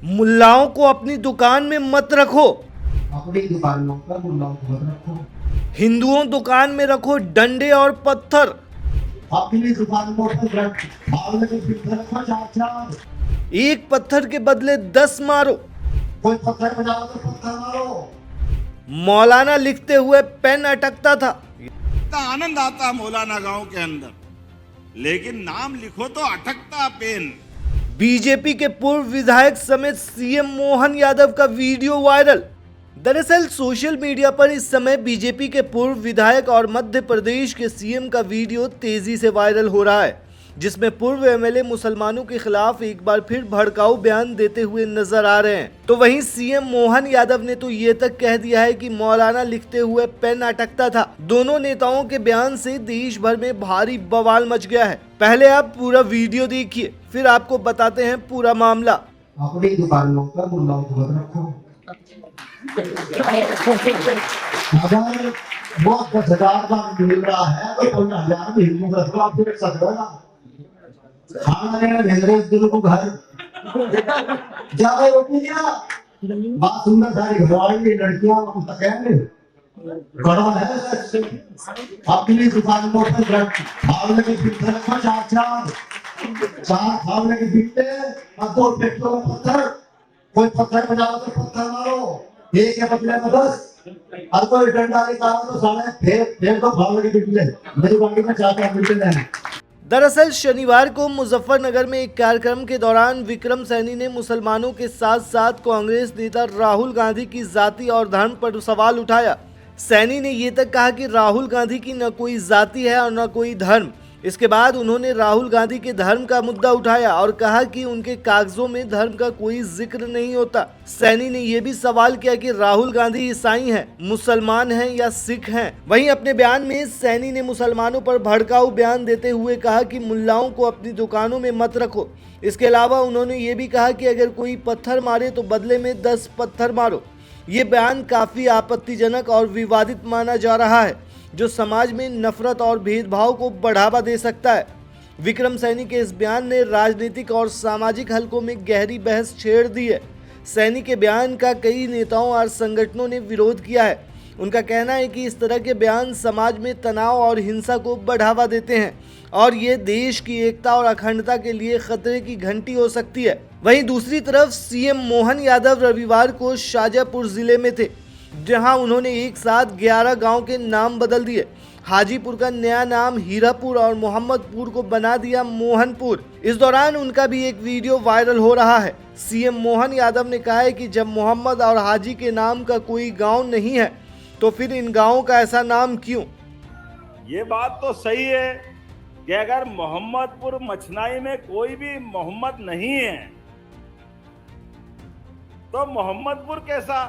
मुल्लाओं को अपनी दुकान में मत रखो। अपनी दुकानों पर मुल्लाओं को मत रखो। हिंदुओं दुकान में रखो डंडे और पत्थर। अपनी दुकानों पर भावने के पत्थर रखो, चार चार। एक पत्थर के बदले 10 मारो। कोई पत्थर बजाओ तो पत्थर मारो। मौलाना लिखते हुए पेन अटकता था। इतना आनंद आता मौलाना गांव के अंदर, लेकिन नाम लिखो तो अटकता पेन। बीजेपी के पूर्व विधायक समेत सीएम मोहन यादव का वीडियो वायरल। दरअसल सोशल मीडिया पर इस समय बीजेपी के पूर्व विधायक और मध्य प्रदेश के सीएम का वीडियो तेजी से वायरल हो रहा है, जिसमें पूर्व एमएलए मुसलमानों के खिलाफ एक बार फिर भड़काऊ बयान देते हुए नजर आ रहे हैं। तो वहीं सीएम मोहन यादव ने तो ये तक कह दिया है कि मौलाना लिखते हुए पेन अटकता था। दोनों नेताओं के बयान से देश भर में भारी बवाल मच गया है। पहले आप पूरा वीडियो देखिए, फिर आपको बताते हैं पूरा मामला। अपनी दुकानों पर मुल्लाओं को मत रखो। अगर वो 10,000 का मिल रहा है तो 15,000 में हिंदू रखो, आप देख सकते हो ना। खाना लेने भेज रहे दिल को घर ज्यादा रोटी दिया। बात सुंदर सारी घरवाली लड़कियां कहेंगे गड़बड़ है। अपनी दुकानों पर भावने के पत्थर रखो, चार चार भावने के पीछे और 2 पेट्रोल पत्थर। कोई पत्थर बजाओ तो पत्थर मारो। एक के बदले में 10 और कोई डंडा निकालो तो साले फेर तो भावने के पीछे। मेरी गाड़ी में 4 मिलते हैं। दरअसल शनिवार को मुजफ्फरनगर में एक कार्यक्रम के दौरान विक्रम सैनी ने मुसलमानों के साथ साथ कांग्रेस नेता राहुल गांधी की जाति और धर्म पर सवाल उठाया। सैनी ने ये तक कहा कि राहुल गांधी की न कोई जाति है और न कोई धर्म। इसके बाद उन्होंने राहुल गांधी के धर्म का मुद्दा उठाया और कहा कि उनके कागजों में धर्म का कोई जिक्र नहीं होता। सैनी ने यह भी सवाल किया कि राहुल गांधी ईसाई हैं, मुसलमान हैं या सिख हैं। वहीं अपने बयान में सैनी ने मुसलमानों पर भड़काऊ बयान देते हुए कहा कि मुल्लाओं को अपनी दुकानों में मत रखो। इसके अलावा उन्होंने ये भी कहा कि अगर कोई पत्थर मारे तो बदले में 10 पत्थर मारो। ये बयान काफी आपत्तिजनक और विवादित माना जा रहा है, जो समाज में नफरत और भेदभाव को बढ़ावा दे सकता है। विक्रम सैनी के इस बयान ने राजनीतिक और सामाजिक हलकों में गहरी बहस छेड़ दी है। सैनी के बयान का कई नेताओं और संगठनों ने विरोध किया है। उनका कहना है कि इस तरह के बयान समाज में तनाव और हिंसा को बढ़ावा देते हैं और ये देश की एकता और अखंडता के लिए खतरे की घंटी हो सकती है। वहीं दूसरी तरफ सीएम मोहन यादव रविवार को शाजापुर जिले में थे, जहां उन्होंने एक साथ 11 गांव के नाम बदल दिए। हाजीपुर का नया नाम हीरापुर और मोहम्मदपुर को बना दिया मोहनपुर। इस दौरान उनका भी एक वीडियो वायरल हो रहा है। सीएम मोहन यादव ने कहा है कि जब मोहम्मद और हाजी के नाम का कोई गांव नहीं है तो फिर इन गांवों का ऐसा नाम क्यों? ये बात तो सही है कि अगर मोहम्मदपुर मछनाई में कोई भी मोहम्मद नहीं है तो मोहम्मदपुर कैसा?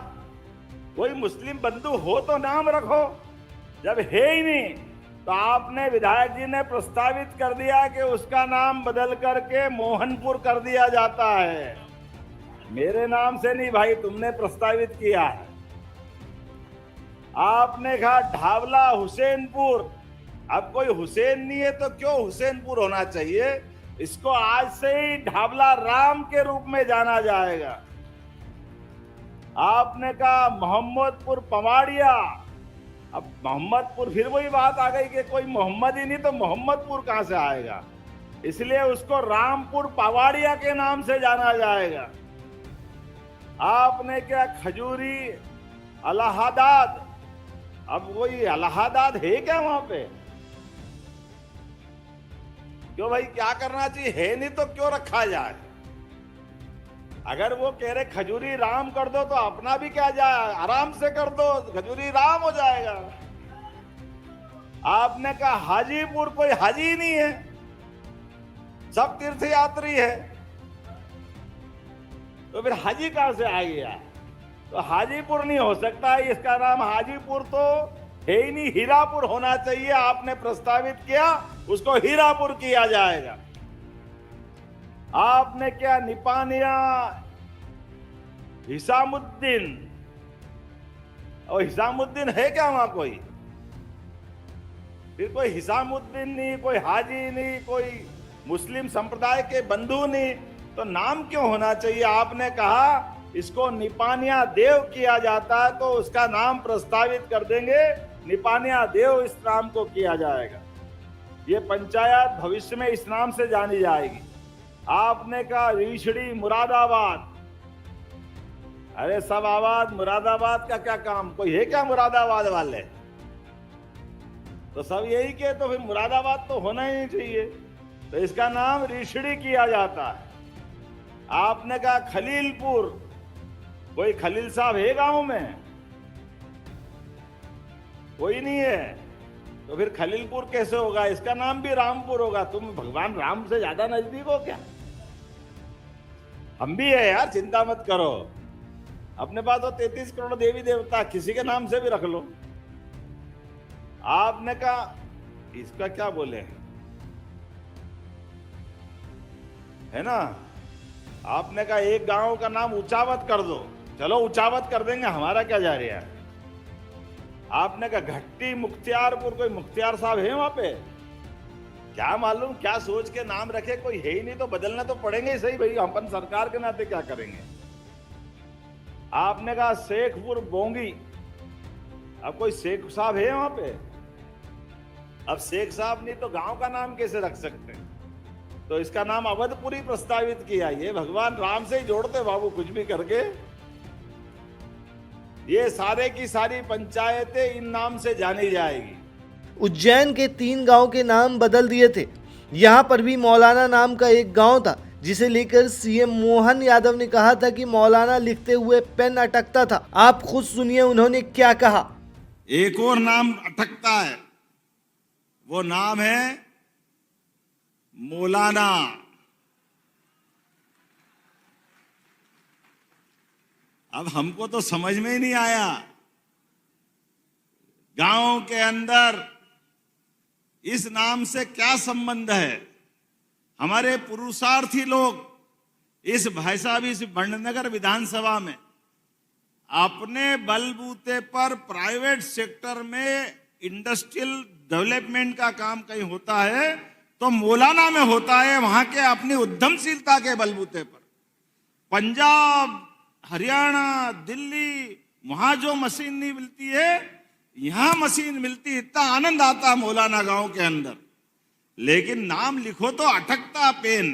कोई मुस्लिम बंधु हो तो नाम रखो। जब है ही नहीं तो आपने विधायक जी ने प्रस्तावित कर दिया कि उसका नाम बदल करके मोहनपुर कर दिया जाता है। मेरे नाम से नहीं भाई, तुमने प्रस्तावित किया है। आपने कहा ढावला हुसैनपुर। अब कोई हुसैन नहीं है तो क्यों हुसैनपुर होना चाहिए? इसको आज से ही ढावला राम के रूप में जाना जाएगा। आपने कहा मोहम्मदपुर पवाड़िया। अब मोहम्मदपुर, फिर वही बात आ गई कि कोई मोहम्मद ही नहीं तो मोहम्मदपुर कहां से आएगा, इसलिए उसको रामपुर पवाड़िया के नाम से जाना जाएगा। आपने क्या खजूरी इलाहाबाद। अब वही इलाहाबाद है क्या वहां पे? क्यों भाई, क्या करना चाहिए? है नहीं तो क्यों रखा जाए? अगर वो कह रहे खजूरी राम कर दो तो अपना भी क्या जाए, आराम से कर दो, खजूरी राम हो जाएगा। आपने कहा हाजीपुर, कोई हाजी नहीं है, सब तीर्थ यात्री है, तो फिर हाजी कहां से आ गया? तो हाजीपुर नहीं हो सकता है, इसका नाम हाजीपुर तो है ही नहीं, हीरापुर होना चाहिए। आपने प्रस्तावित किया, उसको हीरापुर किया जाएगा। आपने क्या निपानिया हिसामुद्दीन, और हिसामुद्दीन है क्या वहां कोई? फिर कोई हिसामुद्दीन नहीं, कोई हाजी नहीं, कोई मुस्लिम संप्रदाय के बंधु नहीं, तो नाम क्यों होना चाहिए? आपने कहा इसको निपानिया देव किया जाता है तो उसका नाम प्रस्तावित कर देंगे, निपानिया देव इस नाम को किया जाएगा। ये पंचायत भविष्य में इस नाम से जानी जाएगी। आपने कहा रीछड़ी मुरादाबाद, अरे सब आबाद, मुरादाबाद का क्या काम? कोई है क्या मुरादाबाद वाले? तो सब यही के, तो फिर मुरादाबाद तो होना ही नहीं चाहिए। तो इसका नाम रीछड़ी किया जाता है। आपने कहा खलीलपुर, कोई खलील साहब है गांव में? कोई नहीं है, तो फिर खलीलपुर कैसे होगा? इसका नाम भी रामपुर होगा। तुम भगवान राम से ज्यादा नजदीक हो क्या? हम भी है यार, चिंता मत करो। अपने पास तो 33 करोड़ देवी देवता, किसी के नाम से भी रख लो। आपने कहा इसका क्या बोले है ना, आपने कहा एक गांव का नाम ऊंचावत कर दो। चलो ऊंचावत कर देंगे, हमारा क्या जा रहा है। आपने कहा घट्टी मुख्तियारपुर, कोई मुख्तियार साहब है वहां पे? क्या मालूम क्या सोच के नाम रखे, कोई है ही नहीं तो बदलना तो पड़ेंगे ही सही भाई, अपन सरकार के नाते क्या करेंगे। आपने कहा शेखपुर बोंगी, अब कोई शेख साहब है वहां पे? अब शेख साहब नहीं तो गांव का नाम कैसे रख सकते? तो इसका नाम अवधपुरी प्रस्तावित किया। ये भगवान राम से ही जोड़ते बाबू, कुछ भी करके। ये सारे की सारी पंचायतें इन नाम से जानी जाएगी। उज्जैन के 3 गांव के नाम बदल दिए थे। यहाँ पर भी मौलाना नाम का एक गांव था, जिसे लेकर सीएम मोहन यादव ने कहा था कि मौलाना लिखते हुए पेन अटकता था। आप खुद सुनिए उन्होंने क्या कहा। एक और नाम अटकता है, वो नाम है मौलाना। अब हमको तो समझ में ही नहीं आया, गांव के अंदर इस नाम से क्या संबंध है। हमारे पुरुषार्थी लोग इस भाई साहब इस बंडनगर विधानसभा में अपने बलबूते पर प्राइवेट सेक्टर में इंडस्ट्रियल डेवलपमेंट का काम कहीं होता है तो मौलाना में होता है, वहां के अपनी उद्यमशीलता के बलबूते पर। पंजाब, हरियाणा, दिल्ली, वहां जो मशीन नहीं मिलती है, यहां मशीन मिलती। इतना आनंद आता मौलाना गांव के अंदर, लेकिन नाम लिखो तो अटकता पेन।